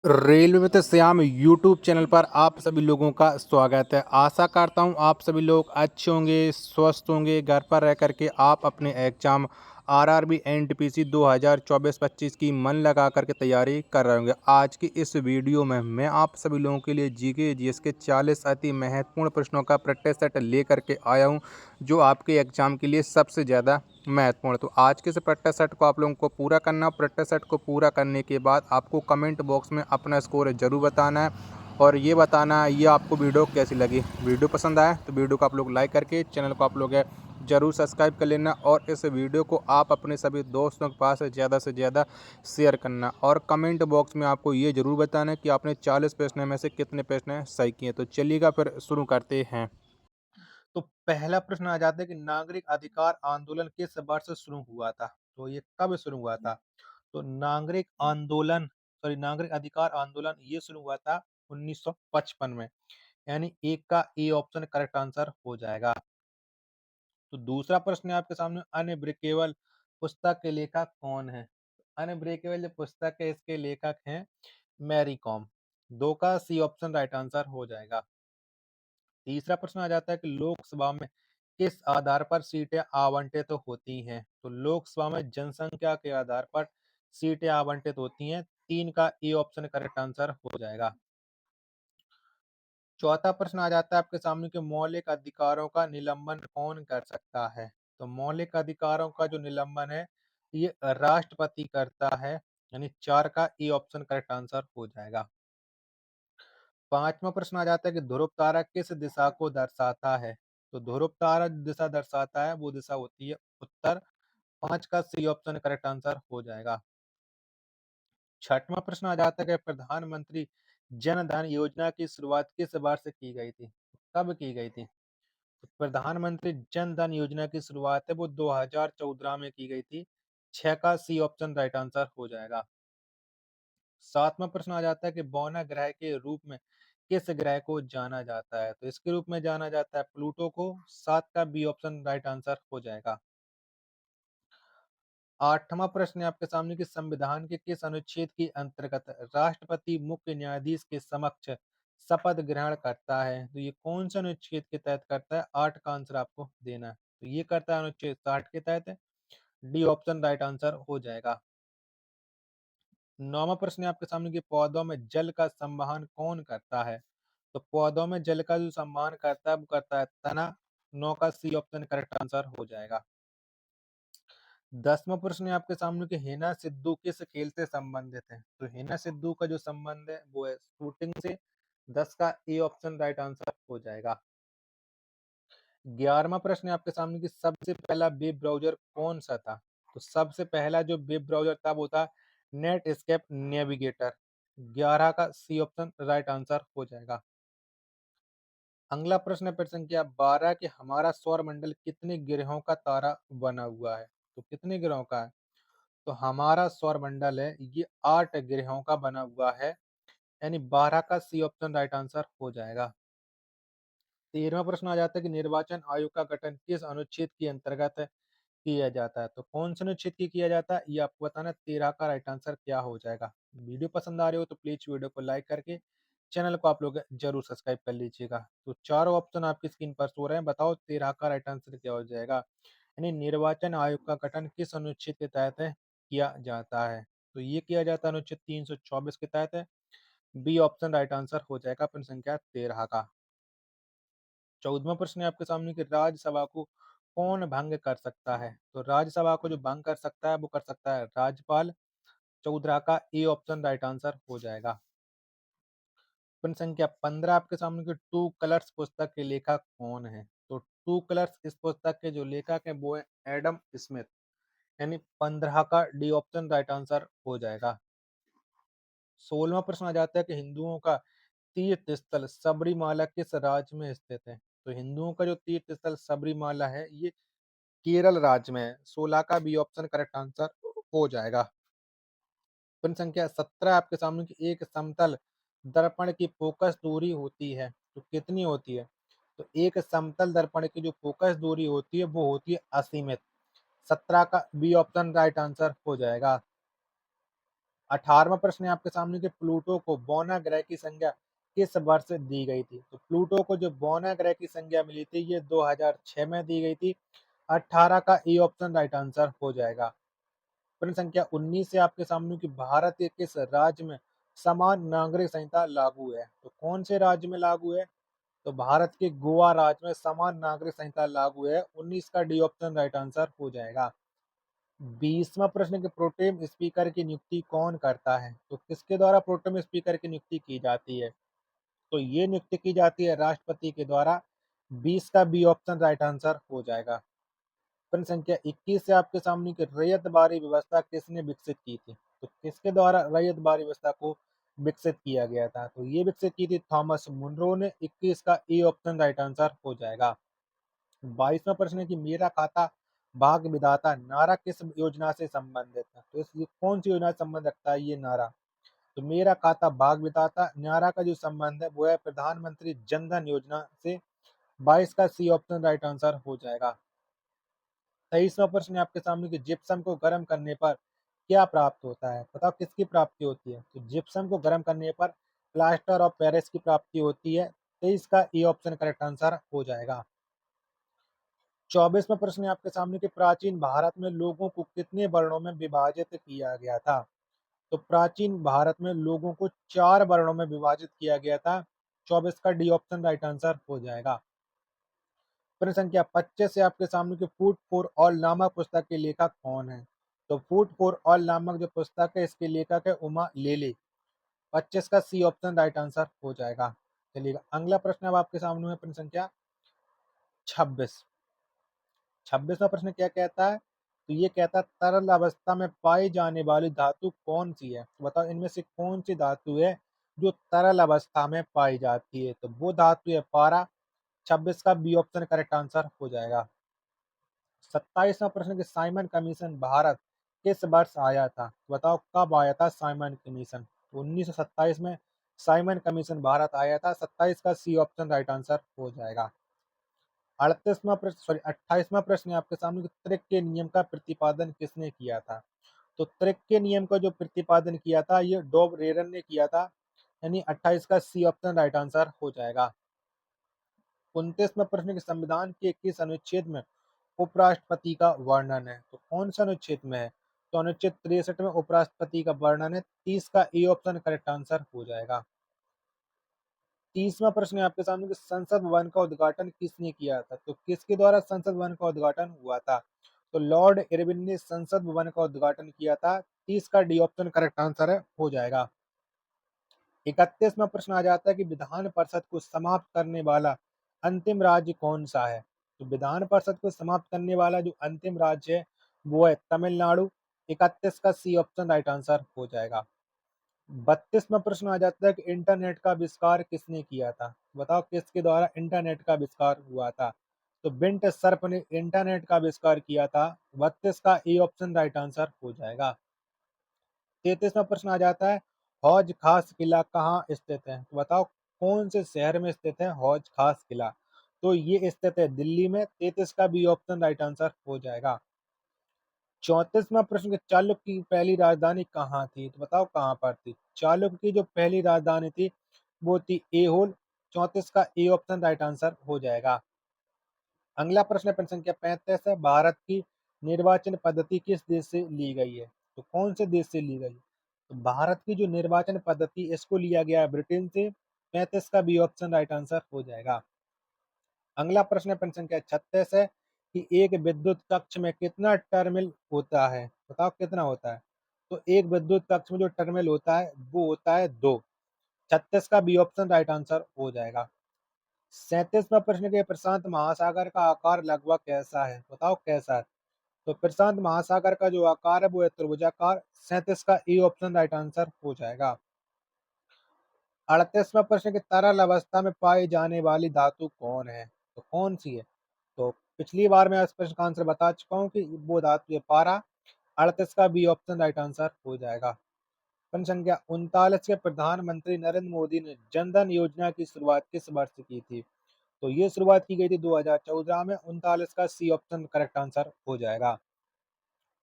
Railway मित्र Shyam YouTube channel पर आप सभी लोगों का स्वागत है। आशा करता हूं आप सभी लोग अच्छे होंगे, स्वस्थ होंगे। घर पर रह कर के आप अपने एग्जाम आरआरबी एनटीपीसी 2024-25 की मन लगा करके तैयारी कर रहे होंगे। आज की इस वीडियो में मैं आप सभी लोगों के लिए जीके जीएस के 40 अति महत्वपूर्ण प्रश्नों का प्रैक्टिस सेट लेकर के आया हूं, जो आपके एग्जाम के लिए सबसे ज़्यादा महत्वपूर्ण। तो आज के इस प्रैक्टिस सेट को आप लोगों को पूरा करना। प्रैक्टिस सेट को पूरा करने के बाद आपको कमेंट बॉक्स में अपना स्कोर ज़रूर बताना है और ये बताना है ये आपको वीडियो कैसी लगी। वीडियो पसंद आए तो वीडियो को आप लोग लाइक करके चैनल को आप लोग ज़रूर सब्सक्राइब कर लेना और इस वीडियो को आप अपने सभी दोस्तों के पास ज़्यादा से ज़्यादा शेयर करना और कमेंट बॉक्स में आपको ये ज़रूर बताना है कि आपने 40 प्रश्न में से कितने प्रश्न सही किए। तो चलिएगा फिर शुरू करते हैं। तो पहला प्रश्न आ जाता है कि नागरिक अधिकार आंदोलन किस वर्ष शुरू हुआ था। तो ये कब शुरू हुआ था? तो नागरिक अधिकार आंदोलन ये शुरू हुआ था 1955 में। यानी एक का ए ऑप्शन करेक्ट आंसर हो जाएगा। तो दूसरा प्रश्न है आपके सामने, अनब्रेकेबल पुस्तक के लेखक कौन है? अनब्रेकेबल जो पुस्तक है इसके लेखक हैं मैरी कॉम। दो का सी ऑप्शन राइट आंसर हो जाएगा। तीसरा प्रश्न आ जाता है कि लोकसभा में किस आधार पर सीटें आवंटित तो होती हैं? तो लोकसभा में जनसंख्या के आधार पर सीटें आवंटित होती हैं। तीन का ए ऑप्शन करेक्ट आंसर हो जाएगा। चौथा प्रश्न आ जाता है आपके सामने कि मौलिक अधिकारों का निलंबन कौन कर सकता है? तो मौलिक अधिकारों का जो निलंबन है ये राष्ट्रपति करता है। यानी चार का ए ऑप्शन करेक्ट आंसर हो जाएगा। पांचवा प्रश्न आ जाता है कि ध्रुव तारा किस दिशा को दर्शाता है? तो ध्रुव तारा जो दिशा दर्शाता है वो दिशा होती है उत्तर। पांच का सी ऑप्शन करेक्ट आंसर हो जाएगा। छठवां प्रश्न आ जाता है कि प्रधानमंत्री जन धन योजना की शुरुआत किस वर्ष की गई थी? कब की गई थी? तो प्रधानमंत्री जन धन योजना की शुरुआत है वो 2014 में की गई थी। छह का सी ऑप्शन राइट आंसर हो जाएगा। सातवां प्रश्न आ जाता है कि बौना ग्रह के रूप में किस ग्रह को जाना जाता है? तो इसके रूप में जाना जाता है प्लूटो को। सात का बी ऑप्शन राइट आंसर हो जाएगा। आठवां प्रश्न है आपके सामने कि संविधान के किस अनुच्छेद के अंतर्गत राष्ट्रपति मुख्य न्यायाधीश के समक्ष शपथ ग्रहण करता है? तो ये कौन सा अनुच्छेद के तहत करता है? आठ का आंसर आपको देना है। तो ये करता है अनुच्छेद 60 के तहत। डी ऑप्शन राइट आंसर हो जाएगा। नौवां प्रश्न है आपके सामने कि पौधों में जल का संवहन कौन करता है? तो पौधों में जल का जो संवहन करता है वो करता है तना। नौ का सी ऑप्शन करेक्ट आंसर हो जाएगा। 10वां प्रश्न है आपके सामने कि हिना सिद्धू किस खेल से संबंधित है? तो हिना सिद्धू का जो संबंध है वो है शूटिंग से। 10 का ए ऑप्शन राइट आंसर हो जाएगा। 11वां प्रश्न है आपके सामने कि सबसे पहला वेब ब्राउजर कौन सा था? तो सबसे पहला जो वेब ब्राउजर था वो था नेट एस्केप नेविगेटर। 11 का सी ऑप्शन राइट आंसर हो जाएगा। अगला प्रश्न है प्रश्न संख्या 12 कि हमारा सौर मंडल कितने ग्रहों का तारा बना हुआ है? तो कितने ग्रहों का है? तो हमारा सौर मंडल है ये 8 ग्रहों का बना हुआ है। यानी 12 का सी ऑप्शन राइट आंसर हो जाएगा। 13वां प्रश्न आ जाता है कि निर्वाचन आयोग का गठन किस अनुच्छेद के अंतर्गत किया जाता है? तो कौन से अनुच्छेद की किया जाता है ये आपको बताना है। 13 का राइट आंसर क्या हो जाएगा? वीडियो पसंद आ रही हो तो प्लीज वीडियो को लाइक करके चैनल को आप लोग जरूर सब्सक्राइब कर लीजिएगा। तो चारों ऑप्शन आपकी स्क्रीन पर शो रहे हैं, बताओ 13 का राइट आंसर क्या हो जाएगा? यानी निर्वाचन आयोग का गठन किस अनुच्छेद के तहत किया जाता है? तो ये किया जाता है अनुच्छेद 324 के तहत है। बी ऑप्शन राइट आंसर हो जाएगा प्रश्न संख्या 13 का। 14वां प्रश्न है आपके सामने कि राज्यसभा को कौन भंग कर सकता है? तो राज्यसभा को जो भंग कर सकता है वो कर सकता है राज्यपाल। 14 का ए ऑप्शन राइट आंसर हो जाएगा। प्रश्न संख्या 15 आपके सामने कि टू कलर्स पुस्तक के लेखक कौन है? तो टू कलर्स इस पुस्तक के जो लेखक हैं वो है एडम स्मिथ। यानी 15 का डी ऑप्शन राइट आंसर हो जाएगा। 16वां प्रश्न आ जाता है कि हिंदुओं का तीर्थ स्थल सबरीमाला किस राज्य में स्थित है? तो हिंदुओं का जो तीर्थ स्थल सबरीमाला है ये केरल राज्य में है। 16 का बी ऑप्शन करेक्ट आंसर हो जाएगा। प्रश्न संख्या 17 आपके सामने कि एक समतल दर्पण की फोकस दूरी होती है तो कितनी होती है? तो एक समतल दर्पण की जो फोकस दूरी होती है वो होती है असीमित। 17 का बी ऑप्शन राइट आंसर हो जाएगा। 18वां प्रश्न है आपके सामने कि प्लूटो को बौना ग्रह की संज्ञा किस वर्ष दी गई थी? तो प्लूटो को जो बौना ग्रह की संज्ञा मिली थी ये 2006 में दी गई थी। 18 का ए ऑप्शन राइट आंसर हो जाएगा। प्रश्न संख्या 19 है आपके सामने कि भारत के किस राज्य में समान नागरिक संहिता लागू है? तो कौन से राज्य में लागू है? तो भारत के गोवा राज्य में समान नागरिक संहिता लागू है। 19 का डी ऑप्शन राइट आंसर हो जाएगा। 20वां प्रश्न कि प्रोटेम स्पीकर की नियुक्ति कौन करता है? तो किसके द्वारा प्रोटेम स्पीकर की नियुक्ति की जाती है? तो ये नियुक्ति की जाती है राष्ट्रपति के द्वारा। 20 का बी ऑप्शन राइट आंसर हो जाएगा। प्रश्न संख्या 21 से आपके सामने कि रैयत बारी व्यवस्था किसने विकसित की थी? तो किसके द्वारा रैयत बारी व्यवस्था को विकसित किया गया था? तो ये विकसित की थी थॉमस मुनरो ने। 21 का ए ऑप्शन राइट आंसर हो जाएगा। 22वां प्रश्न है कि मेरा खाता भाग विधाता नारा किस योजना से संबंधित है? तो इस कौन सी योजना से संबंध रखता है ये नारा? तो मेरा खाता भाग विधाता नारा का जो संबंध है वो है प्रधानमंत्री जन धन योजना से। 22 का सी ऑप्शन राइट आंसर हो जाएगा। 23वां प्रश्न है आपके सामने कि जिप्सम को गर्म करने पर क्या प्राप्त होता है? बताओ किसकी प्राप्ति होती है? तो जिप्सम को गर्म करने पर प्लास्टर ऑफ पेरिस की प्राप्ति होती है। 23 का ए ऑप्शन करेक्ट आंसर हो जाएगा। 24वां प्रश्न है आपके सामने कि प्राचीन भारत में लोगों को कितने वर्णों में विभाजित किया गया था? तो प्राचीन भारत में लोगों को 4 वर्णों में विभाजित किया गया था। 24 का डी ऑप्शन राइट आंसर हो जाएगा। प्रश्न संख्या 25 से आपके सामने कि फूड फॉर ऑल नामक पुस्तक के लेखक कौन है? तो फूड फॉर ऑल नामक जो पुस्तक है इसके लेखक है उमा लेले। 25 का सी ऑप्शन राइट आंसर हो जाएगा। चलिएगा अगला प्रश्न अब आपके सामने है प्रश्न संख्या 26। 26वां प्रश्न क्या कहता है? तो ये कहता है तरल अवस्था में पाई जाने वाली धातु कौन सी है? तो बताओ इनमें से कौन सी धातु है जो तरल अवस्था में पाई जाती है? तो वो धातु है पारा। 26 का बी ऑप्शन करेक्ट आंसर हो जाएगा। 27वां प्रश्न कि साइमन कमीशन भारत किस वर्ष आया था? तो बताओ कब आया था साइमन कमीशन? 1927 में साइमन कमीशन भारत आया था। 27 का सी ऑप्शन राइट आंसर हो जाएगा। 28वां प्रश्न है आपके सामने कि त्रिक के नियम का प्रतिपादन किसने किया था? तो त्रिक के नियम का जो प्रतिपादन किया था ये डॉब रेरन ने किया था। यानी 28 का सी ऑप्शन राइट आंसर हो जाएगा। 29वां प्रश्न कि संविधान के किस अनुच्छेद में उपराष्ट्रपति का वर्णन है? तो कौन सा अनुच्छेद में है? तो अनुच्छेद 63 में उपराष्ट्रपति का वर्णन है। 30 का ए ऑप्शन करेक्ट आंसर हो जाएगा। 30वां प्रश्न है आपके सामने कि संसद भवन का उद्घाटन किसने किया था? तो किसके द्वारा संसद भवन का उद्घाटन हुआ था? तो लॉर्ड इरविन ने संसद भवन का उद्घाटन किया था। 30 का डी ऑप्शन करेक्ट आंसर है हो जाएगा। 31वां प्रश्न आ जाता है कि विधान परिषद को समाप्त करने वाला अंतिम राज्य कौन सा है? तो विधान परिषद को समाप्त करने वाला जो अंतिम राज्य है वो है तमिलनाडु। 31 का सी ऑप्शन राइट आंसर हो जाएगा। 32वां प्रश्न आ जाता है कि इंटरनेट का आविष्कार किसने किया था? बताओ किसके द्वारा इंटरनेट का आविष्कार हुआ था? तो बिंट सर्प ने इंटरनेट का आविष्कार किया था। 32 का ए ऑप्शन राइट आंसर हो जाएगा। 33वां प्रश्न आ जाता है हौज खास किला कहाँ स्थित है? तो बताओ कौन से शहर में स्थित है हौज खास किला? तो ये स्थित है दिल्ली में। 33 का बी ऑप्शन राइट आंसर हो जाएगा। 34वां प्रश्न कि चालुक्य की पहली राजधानी कहाँ थी? तो बताओ कहाँ पर थी? चालुक्य की जो पहली राजधानी थी वो थी एहोल। 34 का ए ऑप्शन राइट आंसर हो जाएगा। अगला प्रश्न प्रश्न संख्या 35 है भारत की निर्वाचन पद्धति किस देश से ली गई है? तो कौन से देश से ली गई? तो भारत की जो निर्वाचन पद्धति इसको लिया गया है ब्रिटेन से। 35 का बी ऑप्शन राइट आंसर हो जाएगा। अगला प्रश्न प्रश्न संख्या 36 है कि एक विद्युत कक्ष में कितना टर्मिनल होता है? बताओ कितना होता है? तो एक विद्युत कक्ष में जो टर्मिनल होता है वो होता है 2। 36 का बी ऑप्शन राइट आंसर हो जाएगा। 37वां प्रश्न के प्रशांत महासागर का आकार लगभग कैसा है? बताओ कैसा है? तो प्रशांत महासागर का जो आकार है वो है त्रिभुजाकार। 37 का ए ऑप्शन राइट आंसर हो जाएगा। 38वां प्रश्न कि तरल अवस्था में पाई जाने वाली धातु कौन है? तो कौन सी है? तो पिछली बार मैं इस प्रश्न का आंसर बता चुका हूँ कि वो धातु है पारा। 38 का बी ऑप्शन राइट आंसर हो जाएगा। प्रश्न संख्या 39 के प्रधानमंत्री नरेंद्र मोदी ने जन धन योजना की शुरुआत किस वर्ष की थी? तो ये शुरुआत की गई थी 2014 में। 39 का सी ऑप्शन करेक्ट आंसर हो जाएगा।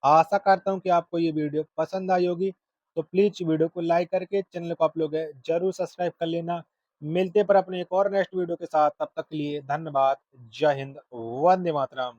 आशा करता हूँ कि आपको ये वीडियो पसंद आई होगी। तो प्लीज़ वीडियो को लाइक करके चैनल को आप लोग ज़रूर सब्सक्राइब कर लेना। मिलते हैं पर अपने एक और नेक्स्ट वीडियो के साथ, तब तक के लिए धन्यवाद। जय हिंद, वंदे मातरम।